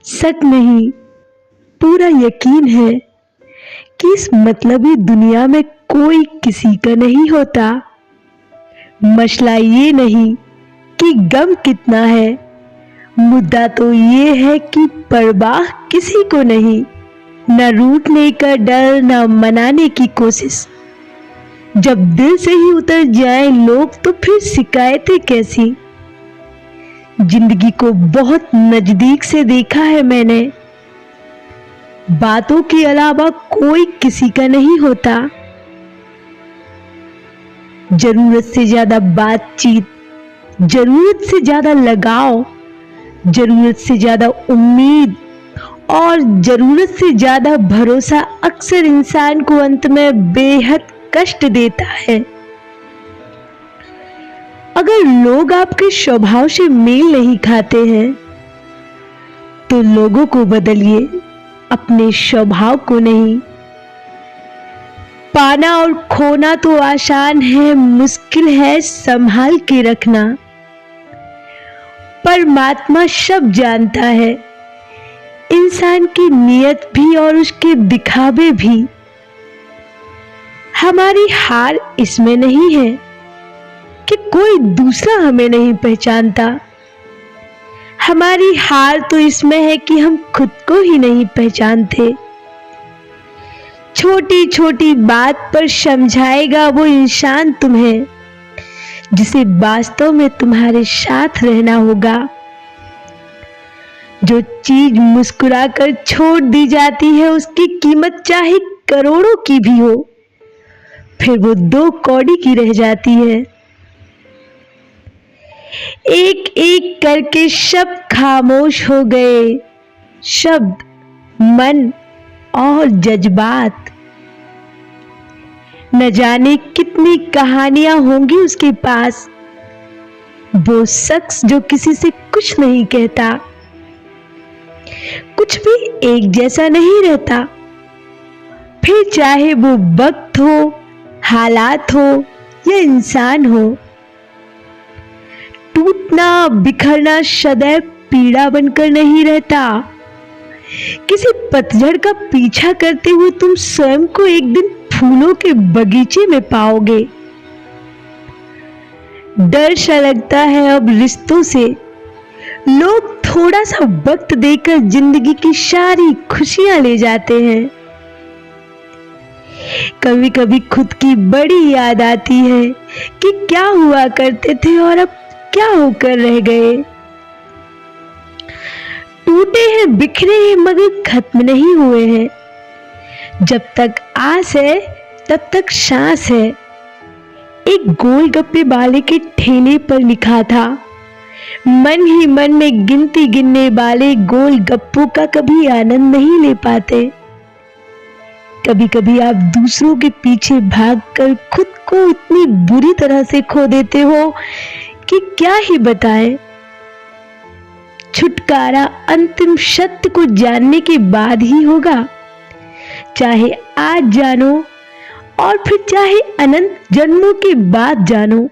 शक नहीं, पूरा यकीन है कि इस मतलबी दुनिया में कोई किसी का नहीं होता। मसला ये नहीं कि गम कितना है, मुद्दा तो ये है कि परवाह किसी को नहीं। न रूठने का डर, न मनाने की कोशिश। जब दिल से ही उतर जाए लोग तो फिर शिकायतें कैसी। जिंदगी को बहुत नजदीक से देखा है मैंने, बातों के अलावा कोई किसी का नहीं होता। जरूरत से ज्यादा बातचीत, जरूरत से ज्यादा लगाव, जरूरत से ज्यादा उम्मीद और जरूरत से ज्यादा भरोसा अक्सर इंसान को अंत में बेहद कष्ट देता है। अगर लोग आपके स्वभाव से मेल नहीं खाते हैं तो लोगों को बदलिए, अपने स्वभाव को नहीं। पाना और खोना तो आसान है, मुश्किल है संभाल के रखना। परमात्मा सब जानता है, इंसान की नीयत भी और उसके दिखावे भी। हमारी हार इसमें नहीं है कि कोई दूसरा हमें नहीं पहचानता, हमारी हार तो इसमें है कि हम खुद को ही नहीं पहचानते। छोटी छोटी बात पर समझाएगा वो इंसान तुम्हें जिसे वास्तव में तुम्हारे साथ रहना होगा। जो चीज मुस्कुराकर छोड़ दी जाती है उसकी कीमत चाहे करोड़ों की भी हो, फिर वो 2 कौड़ी की रह जाती है। एक एक करके शब्द खामोश हो गए, शब्द, मन और जज्बात। न जाने कितनी कहानियां होंगी उसके पास, वो शख्स जो किसी से कुछ नहीं कहता, कुछ भी एक जैसा नहीं रहता। फिर चाहे वो वक्त हो, हालात हो या इंसान हो, टूटना बिखरना सदैव पीड़ा बनकर नहीं रहता। किसी पतझड़ का पीछा करते हुए तुम स्वयं को एक दिन फूलों के बगीचे में पाओगे। डर सा लगता है अब रिश्तों से, लोग थोड़ा सा वक्त देकर जिंदगी की सारी खुशियां ले जाते हैं। कभी कभी खुद की बड़ी याद आती है कि क्या हुआ करते थे और अब क्या होकर रह गए। टूटे हैं, बिखरे हैं, मगर खत्म नहीं हुए हैं। जब तक आस है तब तक सांस है। एक गोलगप्पे वाले के ठेले पर लिखा था, मन ही मन में गिनती गिनने वाले गोलगप्पों का कभी आनंद नहीं ले पाते। कभी कभी आप दूसरों के पीछे भागकर खुद को इतनी बुरी तरह से खो देते हो कि क्या ही बताएं। छुटकारा अंतिम सत्य को जानने के बाद ही होगा, चाहे आज जानो और फिर चाहे अनंत जन्मों के बाद जानो।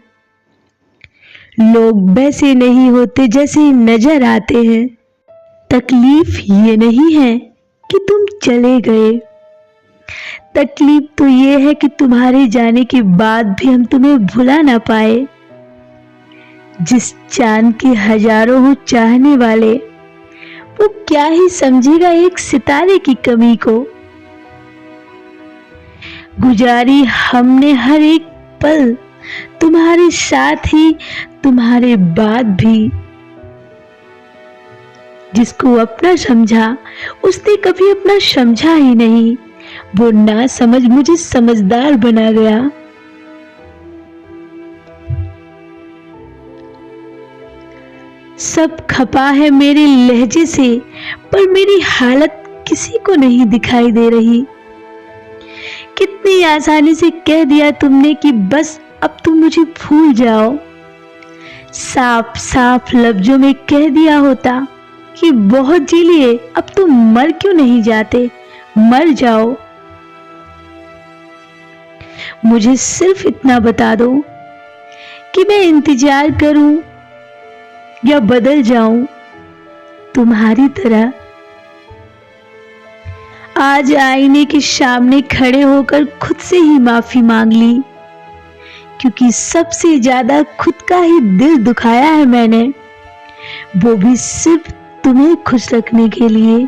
लोग वैसे नहीं होते जैसे नजर आते हैं। तकलीफ ये नहीं है कि तुम चले गए, तकलीफ तो ये है कि तुम्हारे जाने के बाद भी हम तुम्हें भुला ना पाए। जिस चांद के हजारों हो चाहने वाले, वो क्या ही समझेगा एक सितारे की कमी को। गुजारी हमने हर एक पल तुम्हारे साथ ही, तुम्हारे बाद भी। जिसको अपना समझा उसने कभी अपना समझा ही नहीं, वो ना समझ मुझे समझदार बना गया। सब खपा है मेरे लहजे से, पर मेरी हालत किसी को नहीं दिखाई दे रही। कितनी आसानी से कह दिया तुमने कि बस अब तुम मुझे भूल जाओ। साफ साफ लफ्जों में कह दिया होता कि बहुत जी लिए, अब तुम मर क्यों नहीं जाते, मर जाओ। मुझे सिर्फ इतना बता दो कि मैं इंतजार करूं या बदल जाऊं तुम्हारी तरह आज आईने के सामने खड़े होकर खुद से ही माफी मांग ली, क्योंकि सबसे ज्यादा खुद का ही दिल दुखाया है मैंने, वो भी सिर्फ तुम्हें खुश रखने के लिए।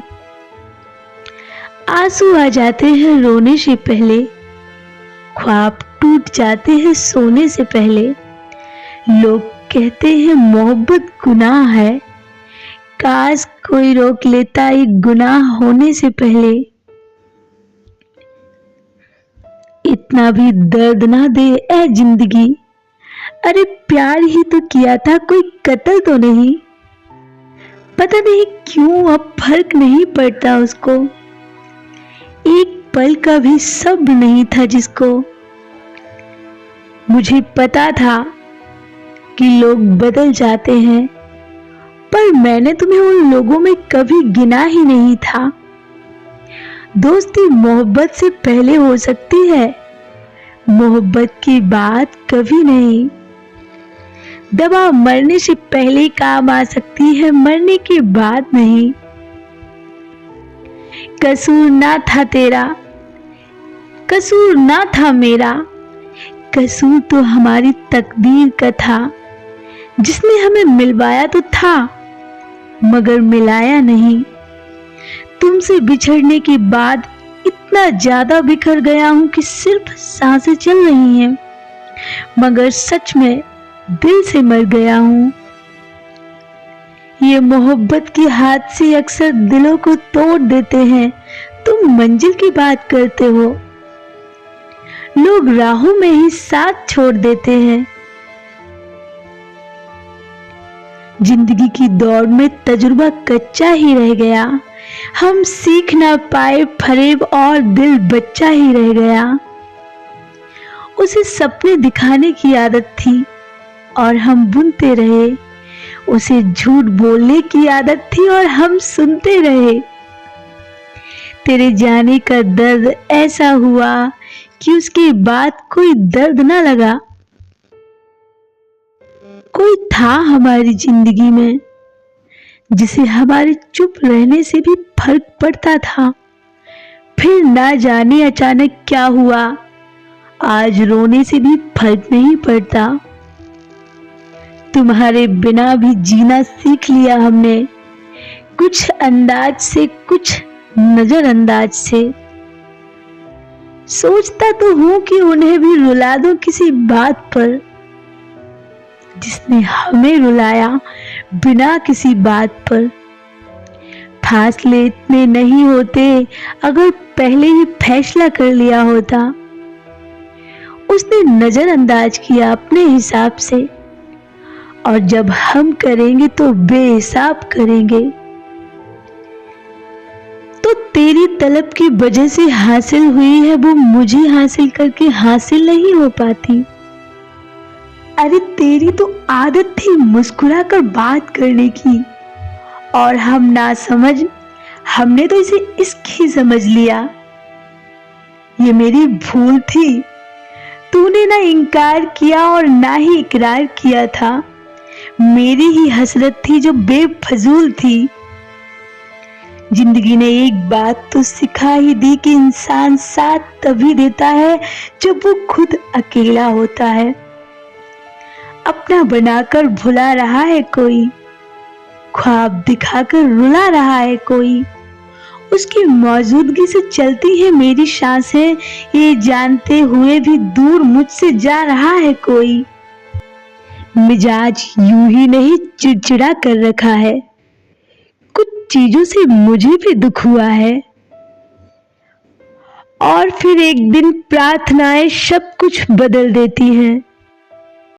आंसू आ जाते हैं रोने से पहले, ख्वाब टूट जाते हैं सोने से पहले। लोग कहते हैं मोहब्बत गुनाह है, काश कोई रोक लेता ये गुनाह होने से पहले। इतना भी दर्द ना दे ए जिंदगी, अरे प्यार ही तो किया था, कोई कत्ल तो नहीं। पता नहीं क्यों अब फर्क नहीं पड़ता उसको, एक पल का भी सब्र नहीं था जिसको। मुझे पता था कि लोग बदल जाते हैं, पर मैंने तुम्हें उन लोगों में कभी गिना ही नहीं था। दोस्ती मोहब्बत से पहले हो सकती है, मोहब्बत की बात कभी नहीं। दवा मरने से पहले काम आ सकती है, मरने के बाद नहीं। कसूर ना था तेरा, कसूर ना था मेरा, कसूर तो हमारी तकदीर का था, जिसने हमें मिलवाया तो था मगर मिलाया नहीं। तुमसे बिछड़ने के बाद इतना ज्यादा बिखर गया हूं कि सिर्फ सांसें चल रही हैं, मगर सच में दिल से मर गया हूं। ये मोहब्बत के हाथ से अक्सर दिलों को तोड़ देते हैं। तुम मंजिल की बात करते हो, लोग राहों में ही साथ छोड़ देते हैं। जिंदगी की दौड़ में तजुर्बा कच्चा ही रह गया, हम सीख ना पाए फरेब और दिल बच्चा ही रह गया। उसे सपने दिखाने की आदत थी और हम बुनते रहे, उसे झूठ बोलने की आदत थी और हम सुनते रहे। तेरे जाने का दर्द ऐसा हुआ कि उसके बाद कोई दर्द ना लगा। कोई था हमारी जिंदगी में जिसे हमारे चुप रहने से भी फर्क पड़ता था, फिर ना जाने अचानक क्या हुआ, आज रोने से भी फर्क नहीं पड़ता। तुम्हारे बिना भी जीना सीख लिया हमने, कुछ अंदाज से कुछ नजरअंदाज से। सोचता तो हूं कि उन्हें भी रुला दूं किसी बात पर, जिसने हमें रुलाया बिना किसी बात पर। फासले इतने नहीं होते अगर पहले ही फैसला कर लिया होता। उसने नजरअंदाज किया अपने हिसाब से, और जब हम करेंगे तो बेहिसाब करेंगे। तो तेरी तलब की वजह से हासिल हुई है वो मुझे हासिल करके हासिल नहीं हो पाती। अरे तेरी तो आदत थी मुस्कुरा कर बात करने की, और हम ना समझ, हमने तो इसे इश्क ही समझ लिया। ये मेरी भूल थी, तूने ना इनकार किया और ना ही इकरार किया था। मेरी ही हसरत थी जो बेफजूल थी। जिंदगी ने एक बात तो सिखा ही दी कि इंसान साथ तभी देता है जब वो खुद अकेला होता है। अपना बनाकर भुला रहा है कोई, ख्वाब दिखाकर रुला रहा है कोई। उसकी मौजूदगी से चलती है मेरी सांसें, ये जानते हुए भी दूर मुझसे जा रहा है कोई। मिजाज यूं ही नहीं चिड़चिड़ा कर रखा है, कुछ चीजों से मुझे भी दुख हुआ है। और फिर एक दिन प्रार्थनाएं सब कुछ बदल देती हैं।